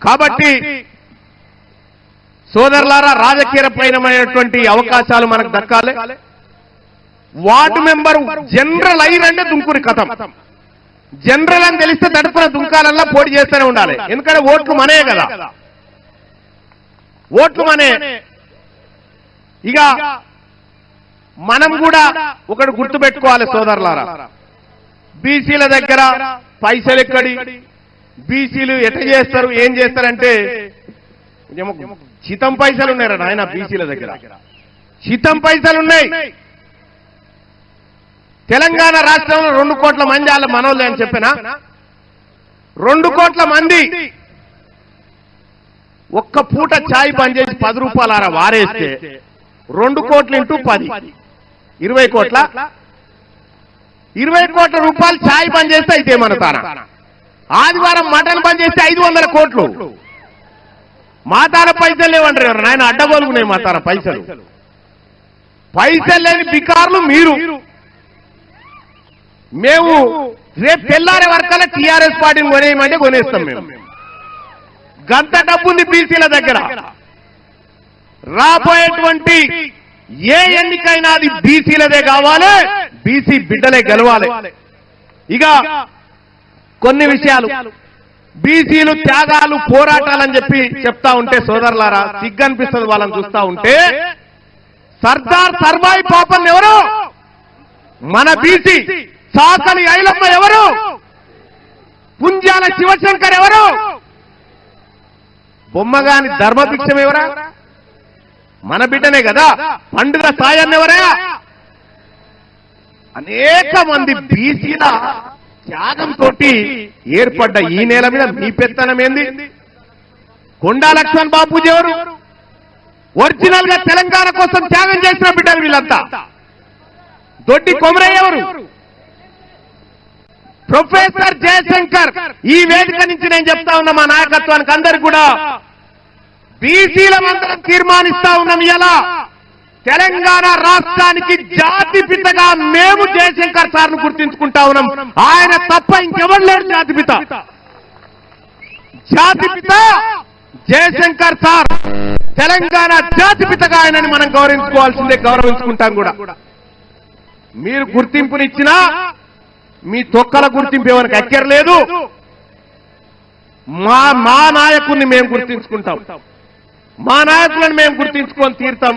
కాబట్టి సోదరులారా, రాజకీయపరమైనటువంటి అవకాశాలు మనకు దక్కాలి. వార్డు మెంబరు జనరల్ అయ్యిరంటే దుంకుని కథం. జనరల్ అని తెలిస్తే తడుపున దుంకాలల్లా పోటీ చేస్తూనే ఉండాలి. ఎందుకంటే ఓట్లు మనే కదా, ఓట్లు మనే. ఇక మనం కూడా ఒకటి గుర్తుపెట్టుకోవాలి సోదరులారా, బీసీల దగ్గర పైసలు ఎక్కడి, బీసీలు ఎట్లా చేస్తారు, ఏం చేస్తారంటే చితం పైసలు ఉన్నారా నాయన బీసీల దగ్గర, చితం పైసలు ఉన్నాయి. తెలంగాణ రాష్ట్రంలో 2 కోట్ల మంది వాళ్ళ మనోళ్ళే అని చెప్పినా, 2 కోట్ల మంది ఒక్క పూట ఛాయ్ బంద్ చేసి 10 రూపాయలు ఆరా వారేస్తే 2 కోట్లు ఇంటూ 10 20 కోట్ల, 20 కోట్ల రూపాయలు ఛాయ్ బంద్ చేస్తే అయితే మనతారా. ఆదివారం మటన్ బంద్ చేస్తే 500 కోట్లు. మాతార పైసలు లేవంటారు నాయన, అడ్డగోలుకున్నాయి మాతార పైసలు. పైసలు లేని బికార్లు మీరు. మేము రేపు తెల్లారే వరకల్లా టీఆర్ఎస్ పార్టీని కొనేయమంటే కొనేస్తాం. మేము గంత డబ్బుంది బీసీల దగ్గర. రాబోయేటువంటి ఏ ఎన్నికైనా అది బీసీలదే కావాలి, బీసీ బిడ్డలే గెలవాలి. ఇక కొన్ని విషయాలు బీసీలు త్యాగాలు పోరాటాలని చెప్పి చెప్తా ఉంటే సోదరులారా సిగ్గనిపిస్తుంది వాళ్ళని చూస్తా ఉంటే. సర్దార్ సర్వాయి పాపన్ ఎవరు? మన బీసీ. సాకలి ఐలమ్మ ఎవరు? పుంజాల శివశంకర్ ఎవరు? బొమ్మగాని ధర్మభిక్షం ఎవరా? మన బిడ్డనే కదా. పండుగ సాయాన్ని ఎవరా? అనేక మంది బీసీల త్యాగంతో ఏర్పడ్డ ఈ నేల మీద మీ పెత్తనం ఏంది? కొండా లక్ష్మణ్ బాపూజీ ఎవరు? ఒరిజినల్ గా తెలంగాణ కోసం త్యాగం చేసిన బిడ్డలు వీళ్ళంతా. దొడ్డి కొమరయ్య ఎవరు? ప్రొఫెసర్ జయశంకర్. ఈ వేదిక నుంచి నేను చెప్తా ఉన్నా మా నాయకత్వానికి అందరికి కూడా, బీసీల మందరం తీర్మానిస్తా ఉన్నాం ఇలా తెలంగాణ రాష్ట్రానికి జాతిపితగా మేము జయశంకర్ సార్ను గుర్తించుకుంటా ఉన్నాం. ఆయన తప్ప ఇంకెవరు లేరు జాతిపిత. జాతిపిత జయశంకర్ సార్, తెలంగాణ జాతిపితగా ఆయనని మనం గౌరవించుకోవాల్సిందే, గౌరవించుకుంటాం కూడా. మీరు గుర్తింపునిచ్చినా మీ తొక్కల గుర్తింపు ఎవరికి అక్కర్లేదు. మా నాయకుడిని మేము గుర్తించుకుంటాం, మా నాయకులను మేము గుర్తించుకొని తీరుతాం.